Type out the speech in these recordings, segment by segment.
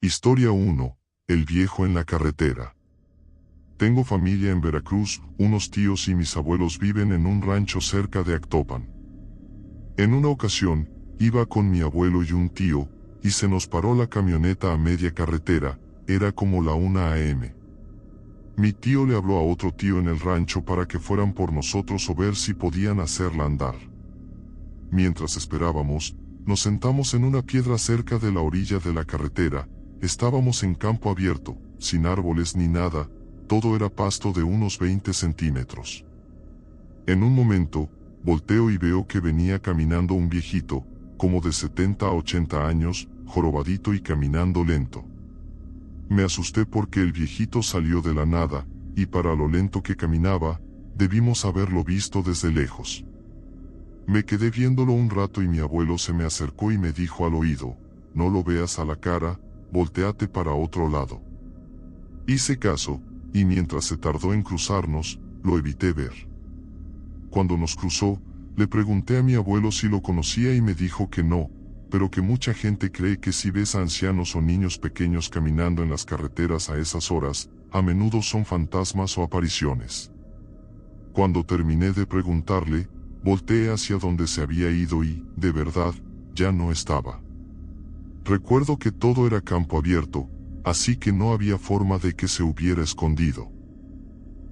Historia 1. El viejo en la carretera. Tengo familia en Veracruz, unos tíos y mis abuelos viven en un rancho cerca de Actopan. En una ocasión, iba con mi abuelo y un tío, y se nos paró la camioneta a media carretera, era como la 1 a.m. Mi tío le habló a otro tío en el rancho para que fueran por nosotros o ver si podían hacerla andar. Mientras esperábamos, nos sentamos en una piedra cerca de la orilla de la carretera. Estábamos en campo abierto, sin árboles ni nada, todo era pasto de unos 20 centímetros. En un momento, volteo y veo que venía caminando un viejito, como de 70 a 80 años, jorobadito y caminando lento. Me asusté porque el viejito salió de la nada, y para lo lento que caminaba, debimos haberlo visto desde lejos. Me quedé viéndolo un rato y mi abuelo se me acercó y me dijo al oído: "No lo veas a la cara, voltéate para otro lado". Hice caso, y mientras se tardó en cruzarnos, lo evité ver. Cuando nos cruzó, le pregunté a mi abuelo si lo conocía y me dijo que no, pero que mucha gente cree que si ves a ancianos o niños pequeños caminando en las carreteras a esas horas, a menudo son fantasmas o apariciones. Cuando terminé de preguntarle, volteé hacia donde se había ido y, de verdad, ya no estaba. Recuerdo que todo era campo abierto, así que no había forma de que se hubiera escondido.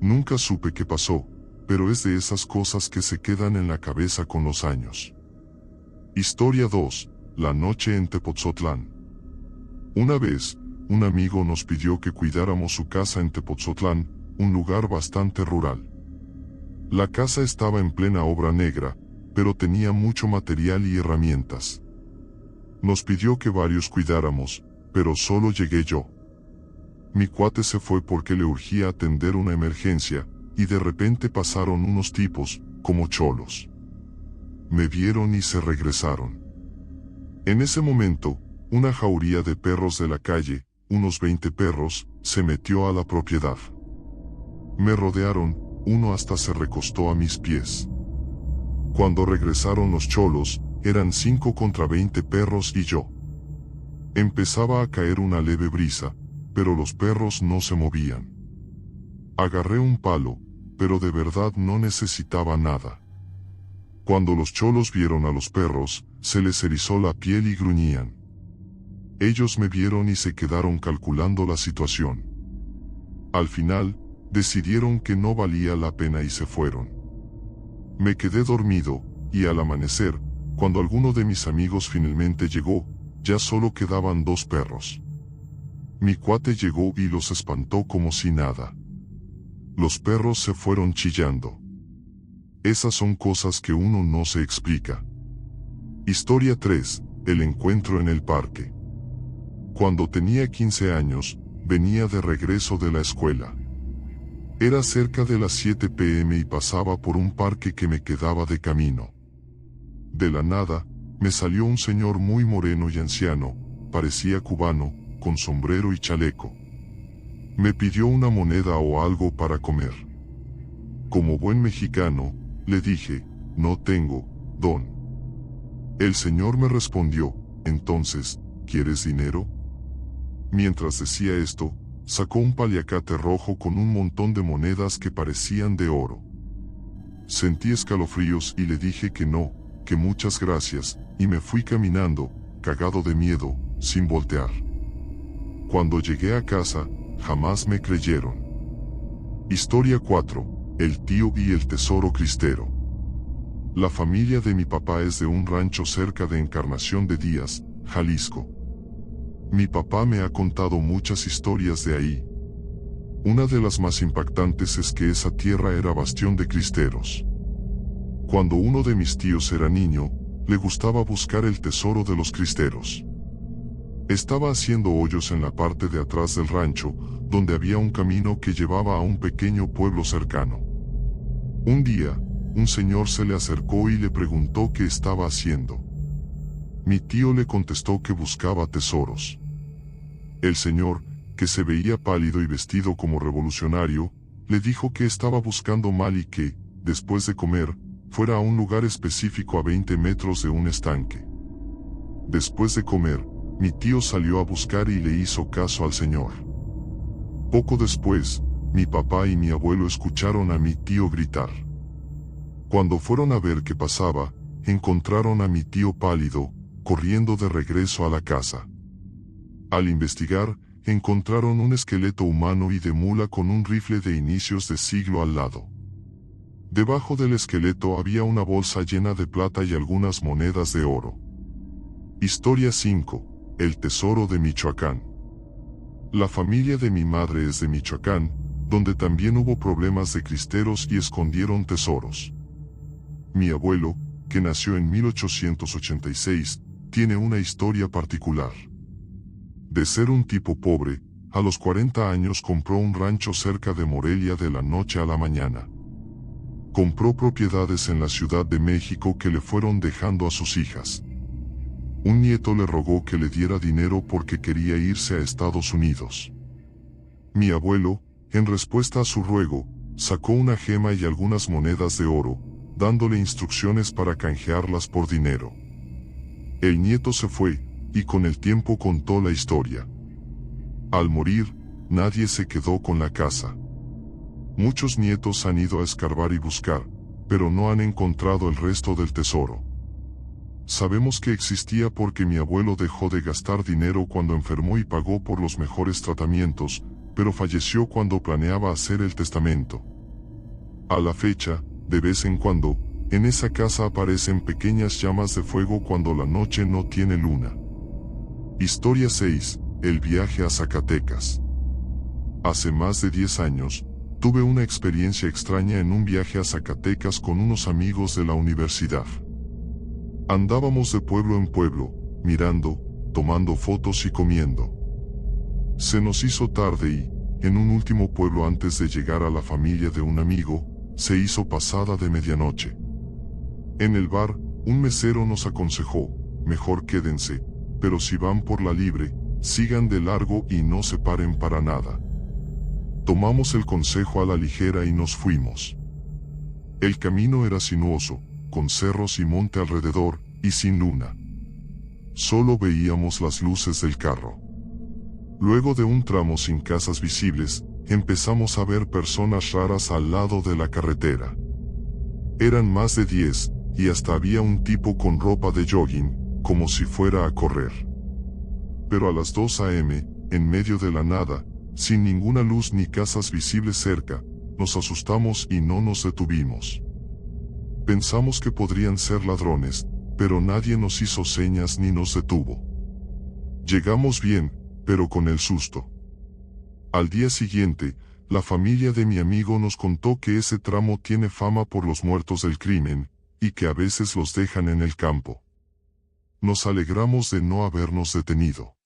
Nunca supe qué pasó, pero es de esas cosas que se quedan en la cabeza con los años. Historia 2. La noche en Tepotzotlán. Una vez, un amigo nos pidió que cuidáramos su casa en Tepotzotlán, un lugar bastante rural. La casa estaba en plena obra negra, pero tenía mucho material y herramientas. Nos pidió que varios cuidáramos, pero solo llegué yo. Mi cuate se fue porque le urgía atender una emergencia, y de repente pasaron unos tipos, como cholos. Me vieron y se regresaron. En ese momento, una jauría de perros de la calle, unos 20 perros, se metió a la propiedad. Me rodearon, uno hasta se recostó a mis pies. Cuando regresaron los cholos, eran 5 contra 20 perros y yo. Empezaba a caer una leve brisa, pero los perros no se movían. Agarré un palo, pero de verdad no necesitaba nada. Cuando los cholos vieron a los perros, se les erizó la piel y gruñían. Ellos me vieron y se quedaron calculando la situación. Al final, decidieron que no valía la pena y se fueron. Me quedé dormido, y al amanecer, cuando alguno de mis amigos finalmente llegó, ya solo quedaban 2 perros. Mi cuate llegó y los espantó como si nada. Los perros se fueron chillando. Esas son cosas que uno no se explica. Historia 3. El encuentro en el parque. Cuando tenía 15 años, venía de regreso de la escuela. Era cerca de las 7 p.m. y pasaba por un parque que me quedaba de camino. De la nada, me salió un señor muy moreno y anciano, parecía cubano, con sombrero y chaleco. Me pidió una moneda o algo para comer. Como buen mexicano, le dije: "No tengo, don". El señor me respondió: "Entonces, ¿quieres dinero?". Mientras decía esto, sacó un paliacate rojo con un montón de monedas que parecían de oro. Sentí escalofríos y le dije que no, que muchas gracias, y me fui caminando, cagado de miedo, sin voltear. Cuando llegué a casa, jamás me creyeron. Historia 4. El tío y el tesoro cristero. La familia de mi papá es de un rancho cerca de Encarnación de Díaz, Jalisco. Mi papá me ha contado muchas historias de ahí. Una de las más impactantes es que esa tierra era bastión de cristeros. Cuando uno de mis tíos era niño, le gustaba buscar el tesoro de los cristeros. Estaba haciendo hoyos en la parte de atrás del rancho, donde había un camino que llevaba a un pequeño pueblo cercano. Un día, un señor se le acercó y le preguntó qué estaba haciendo. Mi tío le contestó que buscaba tesoros. El señor, que se veía pálido y vestido como revolucionario, le dijo que estaba buscando mal y que, después de comer, fuera a un lugar específico a 20 metros de un estanque. Después de comer, mi tío salió a buscar y le hizo caso al señor. Poco después, mi papá y mi abuelo escucharon a mi tío gritar. Cuando fueron a ver qué pasaba, encontraron a mi tío pálido, corriendo de regreso a la casa. Al investigar, encontraron un esqueleto humano y de mula con un rifle de inicios de siglo al lado. Debajo del esqueleto había una bolsa llena de plata y algunas monedas de oro. Historia 5. El tesoro de Michoacán. La familia de mi madre es de Michoacán, donde también hubo problemas de cristeros y escondieron tesoros. Mi abuelo, que nació en 1886, tiene una historia particular. De ser un tipo pobre, a los 40 años compró un rancho cerca de Morelia de la noche a la mañana. Compró propiedades en la Ciudad de México que le fueron dejando a sus hijas. Un nieto le rogó que le diera dinero porque quería irse a Estados Unidos. Mi abuelo, en respuesta a su ruego, sacó una gema y algunas monedas de oro, dándole instrucciones para canjearlas por dinero. El nieto se fue, y con el tiempo contó la historia. Al morir, nadie se quedó con la casa. Muchos nietos han ido a escarbar y buscar, pero no han encontrado el resto del tesoro. Sabemos que existía porque mi abuelo dejó de gastar dinero cuando enfermó y pagó por los mejores tratamientos, pero falleció cuando planeaba hacer el testamento. A la fecha, de vez en cuando, en esa casa aparecen pequeñas llamas de fuego cuando la noche no tiene luna. Historia 6. El viaje a Zacatecas. Hace más de 10 años, tuve una experiencia extraña en un viaje a Zacatecas con unos amigos de la universidad. Andábamos de pueblo en pueblo, mirando, tomando fotos y comiendo. Se nos hizo tarde y, en un último pueblo antes de llegar a la familia de un amigo, se hizo pasada de medianoche. En el bar, un mesero nos aconsejó, mejor quédense, pero si van por la libre, sigan de largo y no se paren para nada. Tomamos el consejo a la ligera y nos fuimos. El camino era sinuoso, con cerros y monte alrededor, y sin luna. Solo veíamos las luces del carro. Luego de un tramo sin casas visibles, empezamos a ver personas raras al lado de la carretera. Eran más de 10, y hasta había un tipo con ropa de jogging, como si fuera a correr. Pero a las 2 a.m., en medio de la nada, sin ninguna luz ni casas visibles cerca, nos asustamos y no nos detuvimos. Pensamos que podrían ser ladrones, pero nadie nos hizo señas ni nos detuvo. Llegamos bien, pero con el susto. Al día siguiente, la familia de mi amigo nos contó que ese tramo tiene fama por los muertos del crimen, y que a veces los dejan en el campo. Nos alegramos de no habernos detenido.